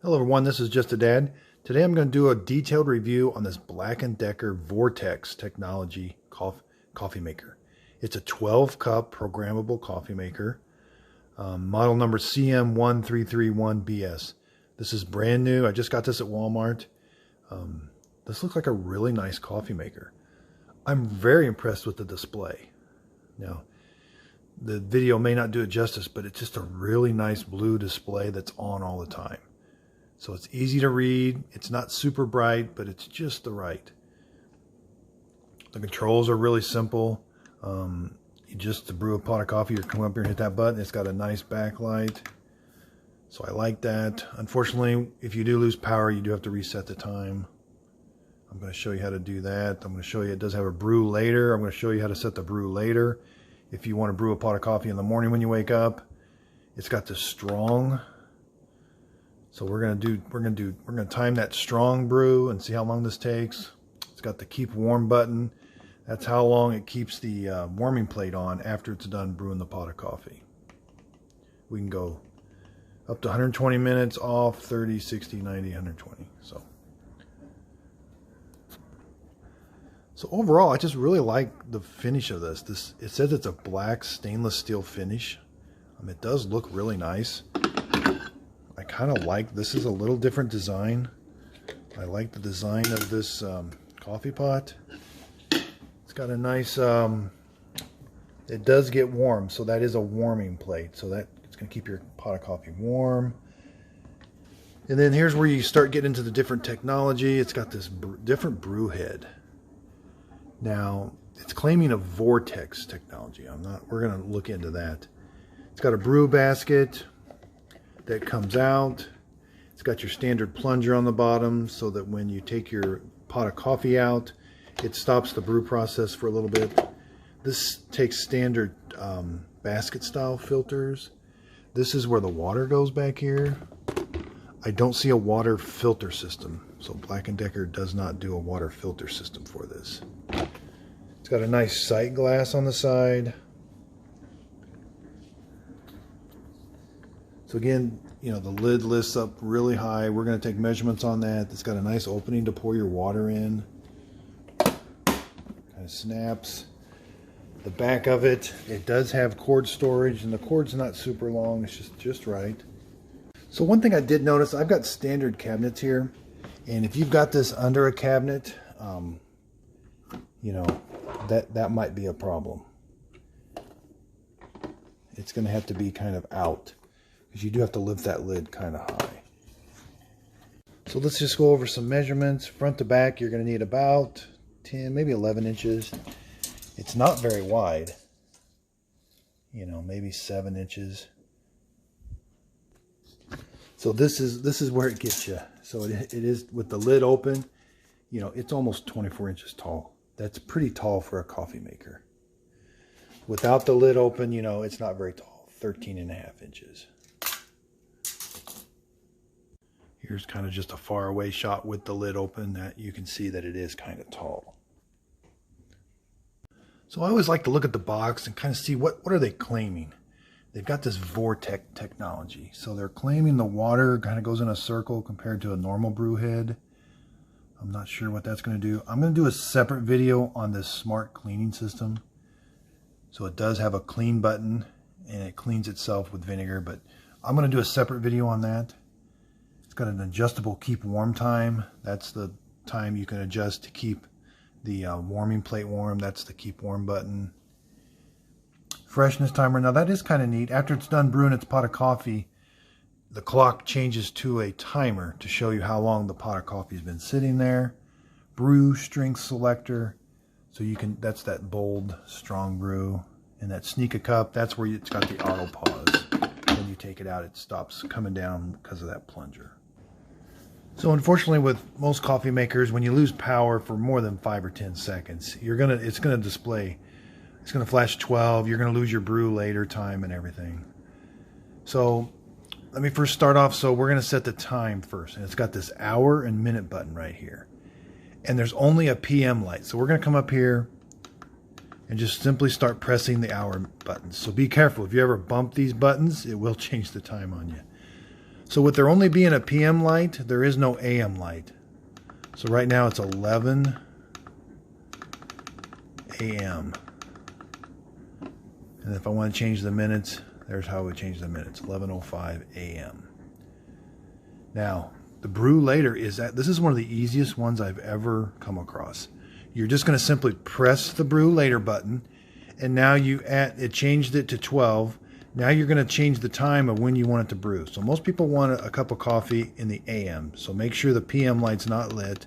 Hello everyone, this is Just a Dad. Today I'm going to do a detailed review on this BLACK+DECKER Vortex Technology coffee maker. It's a 12 cup programmable coffee maker, model number CM1331BS. This is brand new. I just got this at Walmart. This looks like a really nice coffee maker. I'm very impressed with the display. Now, the video may not do it justice, but it's just a really nice blue display that's on all the time. So it's easy to read. It's not super bright, but it's just the right. The controls are really simple. Just to brew a pot of coffee, you come up here and hit that button. It's got a nice backlight. So I like that. Unfortunately, if you do lose power, you do have to reset the time. I'm going to show you how to do that. I'm going to show you, it does have a brew later. I'm going to show you how to set the brew later. If you want to brew a pot of coffee in the morning when you wake up, it's got the strong. So we're gonna time that strong brew and see how long this takes. It's got the keep warm button. That's how long it keeps the warming plate on after it's done brewing the pot of coffee. We can go up to 120 minutes, off 30, 60, 90, 120. So overall, I just really like the finish of this. It says it's a black stainless steel finish. It does look really nice. I kind of like, this is a little different design. I like the design of this coffee pot. It's got a nice, it does get warm, so that is a warming plate. So that it's going to keep your pot of coffee warm. And then here's where you start getting into the different technology. It's got this different brew head. Now, it's claiming a Vortex technology. We're going to look into that. It's got a brew basket that comes out. It's got your standard plunger on the bottom so that when you take your pot of coffee out, it stops the brew process for a little bit. This takes standard basket style filters. This is where the water goes back here. I don't see a water filter system, so BLACK+DECKER does not do a water filter system for this. It's got a nice sight glass on the side. So again, you know, the lid lifts up really high. We're going to take measurements on that. It's got a nice opening to pour your water in. Kind of snaps. The back of it, it does have cord storage, and the cord's not super long. It's just right. So one thing I did notice, I've got standard cabinets here, and if you've got this under a cabinet, you know, that might be a problem. It's going to have to be kind of out, because you do have to lift that lid kind of high. So let's just go over some measurements. Front to back, you're going to need about 10, maybe 11 inches. It's not very wide. You know, maybe 7 inches. So this is where it gets you. So it is with the lid open. You know, it's almost 24 inches tall. That's pretty tall for a coffee maker. Without the lid open, you know, it's not very tall. 13.5 inches. Here's kind of just a far away shot with the lid open that you can see that it is kind of tall. So I always like to look at the box and kind of see what are they claiming. They've got this Vortex technology. So they're claiming the water kind of goes in a circle compared to a normal brew head. I'm not sure what that's going to do. I'm going to do a separate video on this smart cleaning system. So it does have a clean button and it cleans itself with vinegar, but I'm going to do a separate video on that. It's got an adjustable keep warm time. That's the time you can adjust to keep the warming plate warm. That's the keep warm button. Freshness timer. Now that is kind of neat. After it's done brewing its pot of coffee, the clock changes to a timer to show you how long the pot of coffee has been sitting there. Brew Strength Selector. So you can, that's that bold Strong Brew. And that Sneak a Cup, that's where it's got the auto pause. When you take it out, it stops coming down because of that plunger. So unfortunately, with most coffee makers, when you lose power for more than 5 or 10 seconds, it's gonna display, it's gonna flash 12. You're gonna lose your brew later time and everything. So let me first start off. So we're gonna set the time first, and it's got this hour and minute button right here. And there's only a PM light. So we're gonna come up here and just simply start pressing the hour button. So be careful. If you ever bump these buttons, it will change the time on you. So with there only being a PM light, there is no AM light. So right now it's 11 AM. And if I want to change the minutes, there's how I would change the minutes, 11:05 AM. Now, the Brew Later this is one of the easiest ones I've ever come across. You're just going to simply press the Brew Later button, and now it changed it to 12. Now you're going to change the time of when you want it to brew. So most people want a cup of coffee in the AM. So make sure the PM light's not lit.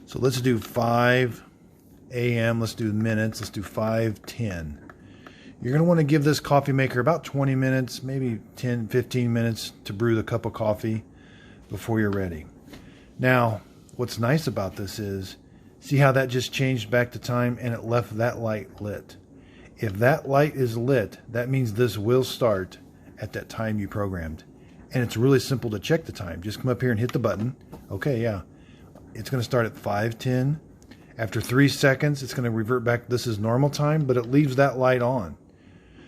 So let's do 5 AM. Let's do minutes. Let's do 5:10. You're going to want to give this coffee maker about 20 minutes, maybe 10, 15 minutes to brew the cup of coffee before you're ready. Now, what's nice about this is, see how that just changed back to time and it left that light lit. If that light is lit, that means this will start at that time you programmed. And it's really simple to check the time. Just come up here and hit the button. Okay, yeah. It's going to start at 5:10. After 3 seconds, it's going to revert back. This is normal time, but it leaves that light on.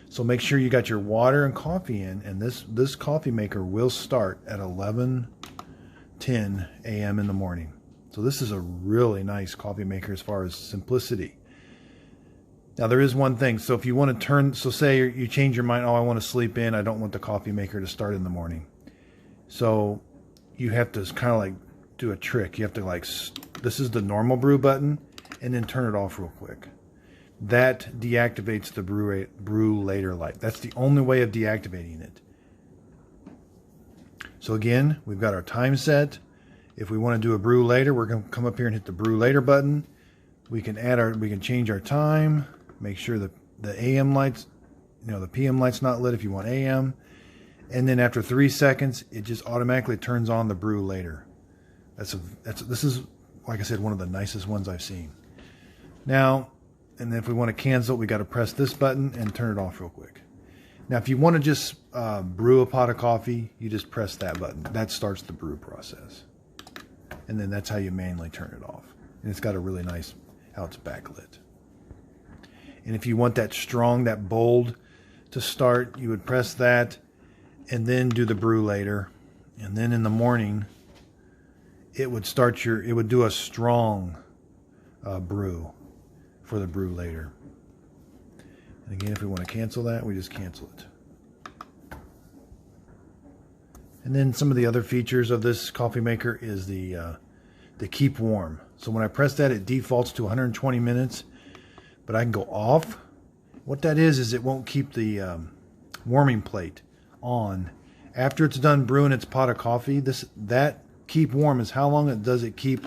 So make sure you got your water and coffee in, and this coffee maker will start at 11:10 AM in the morning. So this is a really nice coffee maker as far as simplicity. Now there is one thing. So if you want to say you change your mind, oh, I want to sleep in, I don't want the coffee maker to start in the morning. So you have to kind of like do a trick. You have to this is the normal brew button, and then turn it off real quick. That deactivates the Brew Later light. That's the only way of deactivating it. So again, we've got our time set. If we want to do a Brew Later, we're going to come up here and hit the Brew Later button. We can change our time. Make sure that the AM lights, the PM light's not lit if you want AM. And then after 3 seconds, it just automatically turns on the Brew Later. This is, like I said, one of the nicest ones I've seen. Now, and then if we want to cancel, we got to press this button and turn it off real quick. Now, if you want to just brew a pot of coffee, you just press that button. That starts the brew process. And then that's how you manually turn it off. And it's got a really nice, how it's backlit. And if you want that strong, that bold to start, you would press that and then do the Brew Later. And then in the morning, it would do a strong brew for the Brew Later. And again, if we want to cancel that, we just cancel it. And then some of the other features of this coffee maker is the keep warm. So when I press that, it defaults to 120 minutes, but I can go off. What that is it won't keep the warming plate on. After it's done brewing its pot of coffee, that keep warm is how long does it keep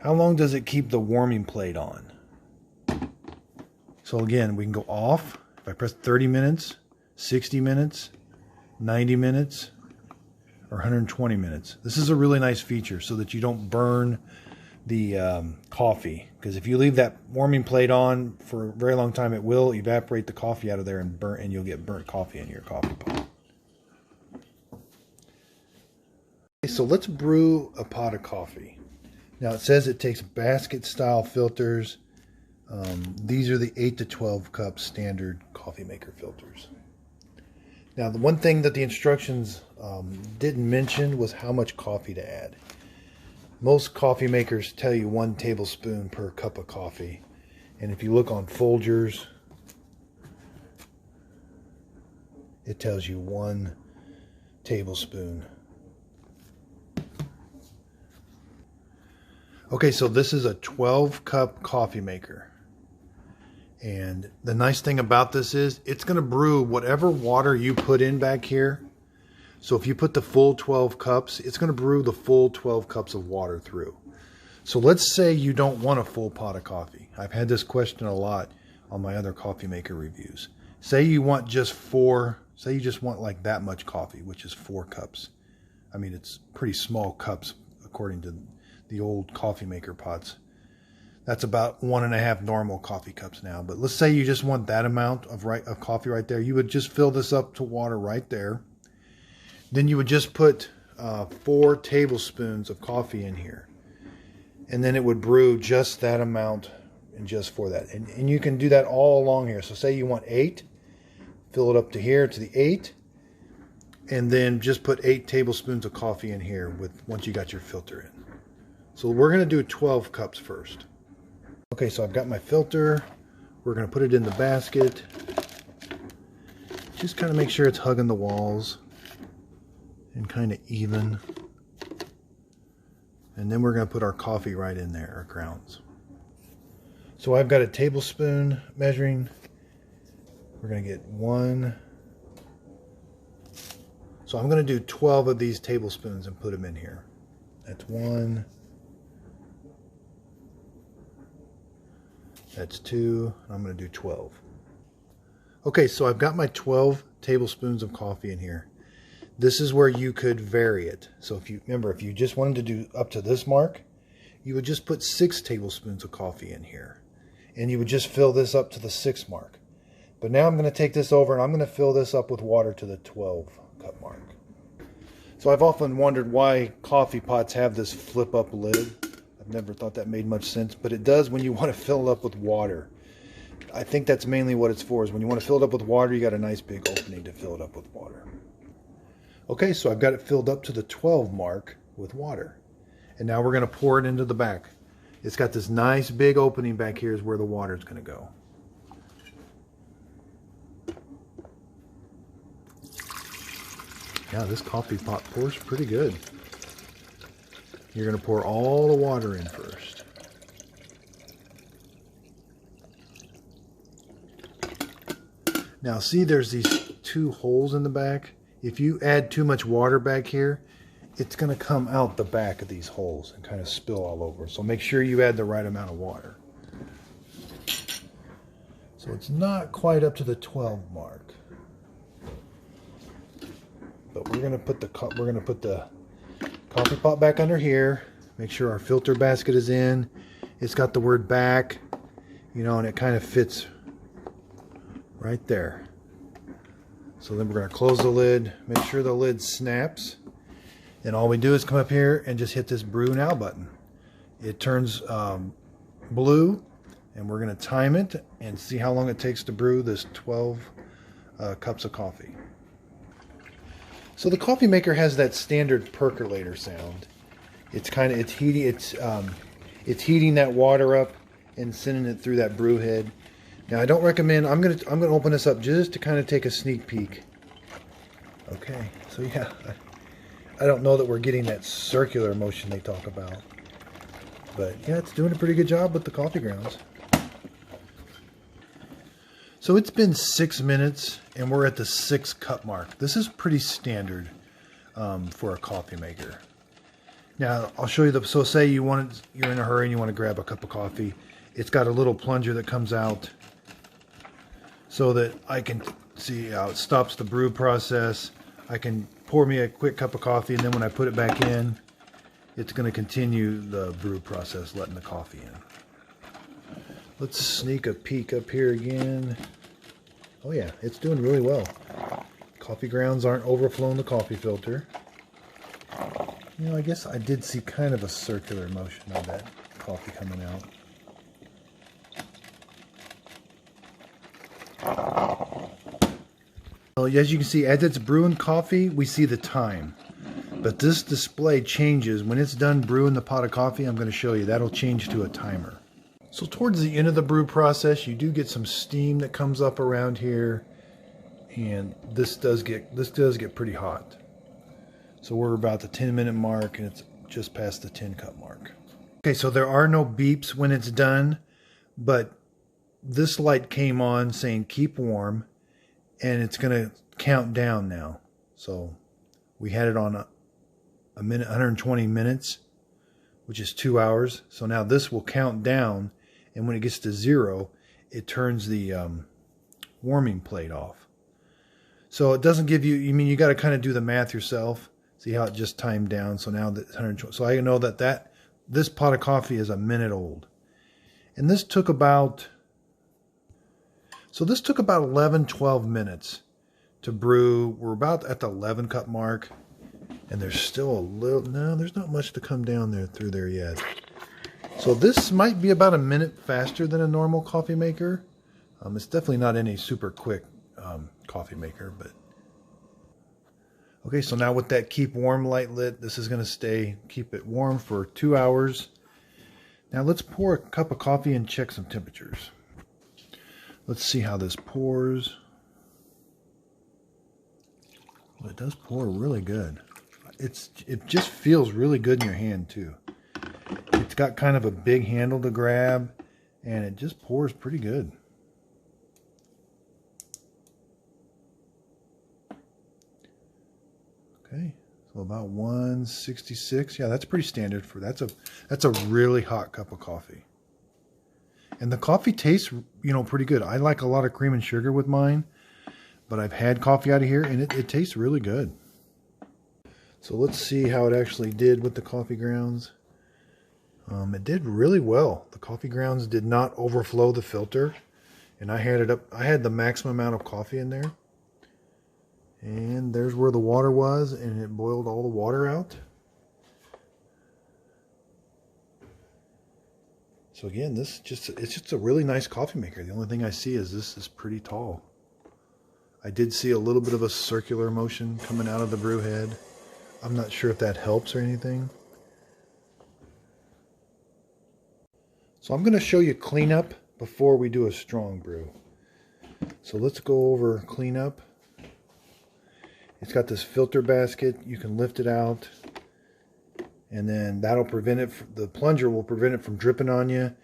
the warming plate on. So again, we can go off. If I press 30 minutes, 60 minutes, 90 minutes, or 120 minutes. This is a really nice feature so that you don't burn the coffee. Because if you leave that warming plate on for a very long time, it will evaporate the coffee out of there and you'll get burnt coffee in your coffee pot. Okay, so let's brew a pot of coffee. Now it says it takes basket style filters. These are the 8 to 12 cup standard coffee maker filters. Now the one thing that the instructions didn't mention was how much coffee to add. Most coffee makers tell you 1 tablespoon per cup of coffee. And if you look on Folgers, it tells you 1 tablespoon. Okay, so this is a 12 cup coffee maker. And the nice thing about this is it's going to brew whatever water you put in back here. So if you put the full 12 cups, it's going to brew the full 12 cups of water through. So let's say you don't want a full pot of coffee. I've had this question a lot on my other coffee maker reviews. Say you want just 4, say you just want like that much coffee, which is 4 cups. I mean, it's pretty small cups according to the old coffee maker pots. That's about 1.5 normal coffee cups now. But let's say you just want that amount of coffee right there. You would just fill this up to water right there. Then you would just put 4 tablespoons of coffee in here. And then it would brew just that amount and just for that. And you can do that all along here. So say you want 8. Fill it up to here to the 8. and then just put 8 tablespoons of coffee in here once you got your filter in. So we're going to do 12 cups first. Okay, so I've got my filter. We're going to put it in the basket. Just kind of make sure it's hugging the walls and kind of even. And then we're going to put our coffee right in there, our grounds. So I've got a tablespoon measuring. We're going to get 1. So I'm going to do 12 of these tablespoons and put them in here. That's 1. That's 2. I'm going to do 12. Okay, so I've got my 12 tablespoons of coffee in here. This is where you could vary it. So if you remember, if you just wanted to do up to this mark, you would just put 6 tablespoons of coffee in here. And you would just fill this up to the 6 mark. But now I'm going to take this over and I'm going to fill this up with water to the 12 cup mark. So I've often wondered why coffee pots have this flip up lid. I've never thought that made much sense, but it does when you want to fill it up with water. I think that's mainly what it's for, is when you want to fill it up with water, you got a nice big opening to fill it up with water. Okay, so I've got it filled up to the 12 mark with water. And now we're going to pour it into the back. It's got this nice big opening back here is where the water is going to go. Yeah, this coffee pot pours pretty good. You're going to pour all the water in first. Now see, there's these 2 holes in the back. If you add too much water back here, it's going to come out the back of these holes and kind of spill all over. So make sure you add the right amount of water. So it's not quite up to the 12 mark. But we're going to put the coffee pot back under here. Make sure our filter basket is in. It's got the word back, you know, and it kind of fits right there. So then we're going to close the lid, make sure the lid snaps. And all we do is come up here and just hit this Brew Now button. It turns blue, and we're going to time it and see how long it takes to brew this 12 cups of coffee. So the Coffeemaker has that standard percolator sound. It's heating that water up and sending it through that brew head. Now I don't recommend. I'm gonna open this up just to kind of take a sneak peek. Okay, so yeah, I don't know that we're getting that circular motion they talk about, but yeah, it's doing a pretty good job with the coffee grounds. So it's been 6 minutes and we're at the 6 cup mark. This is pretty standard for a coffee maker. Now I'll show you so say you're in a hurry and you want to grab a cup of coffee. It's got a little plunger that comes out so that I can see how it stops the brew process. I can pour me a quick cup of coffee, and then when I put it back in, it's going to continue the brew process, letting the coffee in. Let's sneak a peek up here again. Oh yeah, it's doing really well. Coffee grounds aren't overflowing the coffee filter. You know, I guess I did see kind of a circular motion of that coffee coming out. Well, as you can see, as it's brewing coffee, we see the time. But this display changes. When it's done brewing the pot of coffee, I'm going to show you, that'll change to a timer. So towards the end of the brew process, you do get some steam that comes up around here. And this does get pretty hot. So we're about the 10-minute mark, and it's just past the 10-cup mark. Okay, so there are no beeps when it's done, but this light came on saying keep warm, and it's going to count down now. So we had it on a minute, 120 minutes, which is 2 hours. So now this will count down, and when it gets to 0, it turns the warming plate off. So it doesn't give you, you got to kind of do the math yourself. See how it just timed down. So now that 120. So I know that this pot of coffee is a minute old. And this took about 11, 12 minutes to brew. We're about at the 11 cup mark. And there's still a little, no, there's not much to come down there through there yet. So this might be about a minute faster than a normal coffee maker. It's definitely not any super quick coffee maker, but Okay, so now with that keep warm light lit, this is going to keep it warm for 2 hours. Now let's pour a cup of coffee and check some temperatures. Let's see how this pours. Well, it does pour really good. It just feels really good in your hand too. It's got kind of a big handle to grab, and it just pours pretty good. Okay, so about 166. Yeah, that's pretty standard for that's a really hot cup of coffee. And the coffee tastes, pretty good. I like a lot of cream and sugar with mine, but I've had coffee out of here and it tastes really good. So let's see how it actually did with the coffee grounds. It did really well. The coffee grounds did not overflow the filter, and I had the maximum amount of coffee in there. And there's where the water was, and it boiled all the water out. So again, it's just a really nice coffee maker. The only thing I see is this is pretty tall. I did see a little bit of a circular motion coming out of the brew head. I'm not sure if that helps or anything. So I'm going to show you cleanup before we do a strong brew. So let's go over cleanup. It's got this filter basket. You can lift it out, and then that'll prevent it. The plunger will prevent it from dripping on you,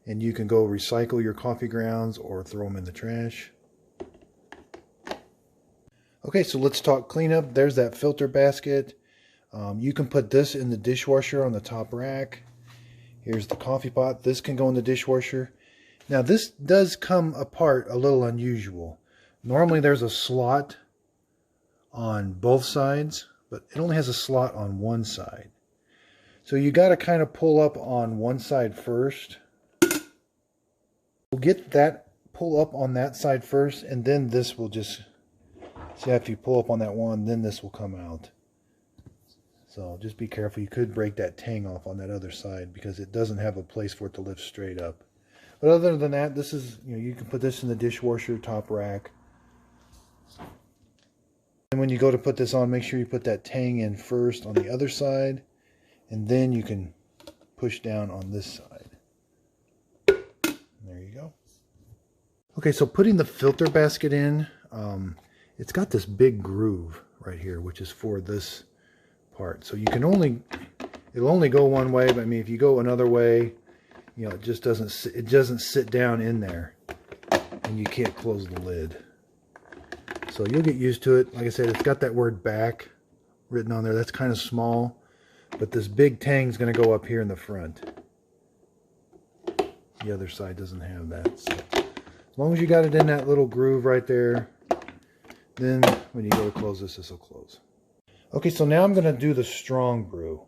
and you can go recycle your coffee grounds or throw them in the trash. Okay, so let's talk cleanup. There's that filter basket. You can put this in the dishwasher on the top rack. Here's the coffee pot. This can go in the dishwasher. Now this does come apart a little unusual. Normally there's a slot on both sides, but it only has a slot on one side. So you got to kind of pull up on one side first. We'll get that pull up on that side first, and then this will just, see, if you pull up on that one, then this will come out. So just be careful. You could break that tang off on that other side because it doesn't have a place for it to lift straight up. But other than that, this is, you can put this in the dishwasher top rack. And when you go to put this on, make sure you put that tang in first on the other side, and then you can push down on this side. There you go. Okay, so putting the filter basket in, it's got this big groove right here, which is for this part. So you can it'll only go one way, but I mean, if you go another way, it just doesn't sit down in there, and you can't close the lid. So you'll get used to it. Like I said, it's got that word back written on there. That's kind of small, but this big tang's going to go up here in the front. The other side doesn't have that. So as long as you got it in that little groove right there, then when you go to close this will close. Okay, so now I'm going to do the strong brew.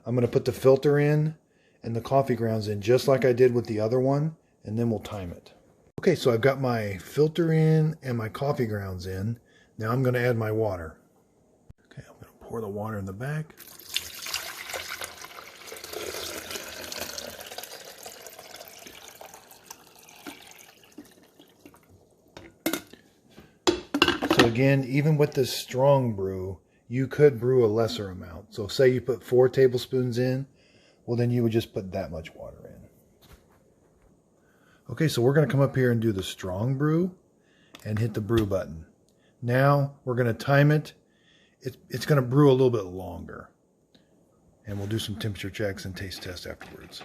I'm going to put the filter in and the coffee grounds in just like I did with the other one, and then we'll time it. Okay, so I've got my filter in and my coffee grounds in. Now I'm going to add my water. Okay, I'm going to pour the water in the back. So again, even with this strong brew, you could brew a lesser amount. So say you put 4 tablespoons in, well then you would just put that much water in. Okay, so we're going to come up here and do the strong brew and hit the brew button. Now we're going to time it. It's going to brew a little bit longer. And we'll do some temperature checks and taste tests afterwards.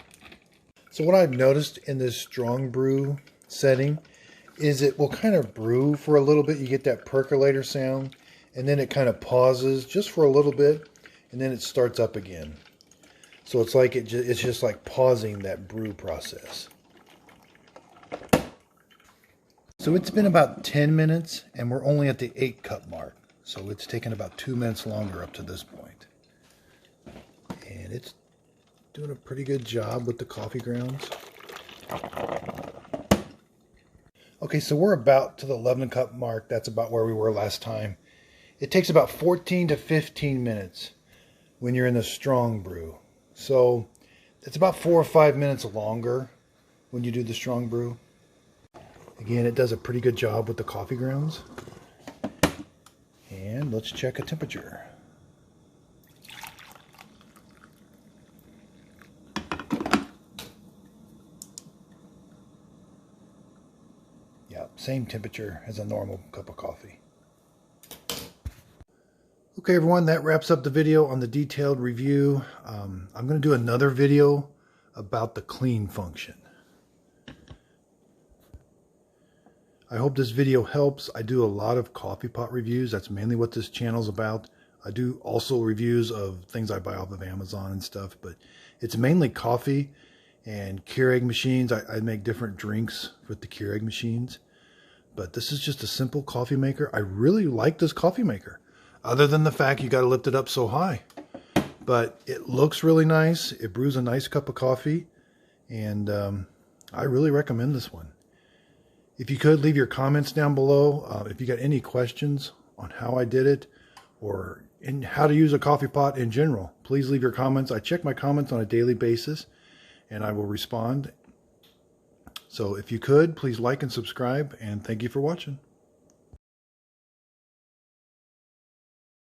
So what I've noticed in this strong brew setting is it will kind of brew for a little bit. You get that percolator sound, and then it kind of pauses just for a little bit, and then it starts up again. So it's like it's just like pausing that brew process. So it's been about 10 minutes, and we're only at the 8 cup mark. So it's taken about 2 minutes longer up to this point. And it's doing a pretty good job with the coffee grounds. Okay, so we're about to the 11 cup mark. That's about where we were last time. It takes about 14 to 15 minutes when you're in the strong brew. So it's about 4 or 5 minutes longer when you do the strong brew. Again, it does a pretty good job with the coffee grounds. And let's check a temperature. Yeah, same temperature as a normal cup of coffee. Okay everyone, that wraps up the video on the detailed review. I'm going to do another video about the clean function. I hope this video helps. I do a lot of coffee pot reviews. That's mainly what this channel is about. I do also reviews of things I buy off of Amazon and stuff, but it's mainly coffee and Keurig machines. I make different drinks with the Keurig machines, but this is just a simple coffee maker. I really like this coffee maker, other than the fact you got to lift it up so high. But it looks really nice. It brews a nice cup of coffee, and I really recommend this one. If you could, leave your comments down below. If you got any questions on how I did it or in how to use a coffee pot in general, please leave your comments. I check my comments on a daily basis and I will respond. So if you could, please like and subscribe, and thank you for watching.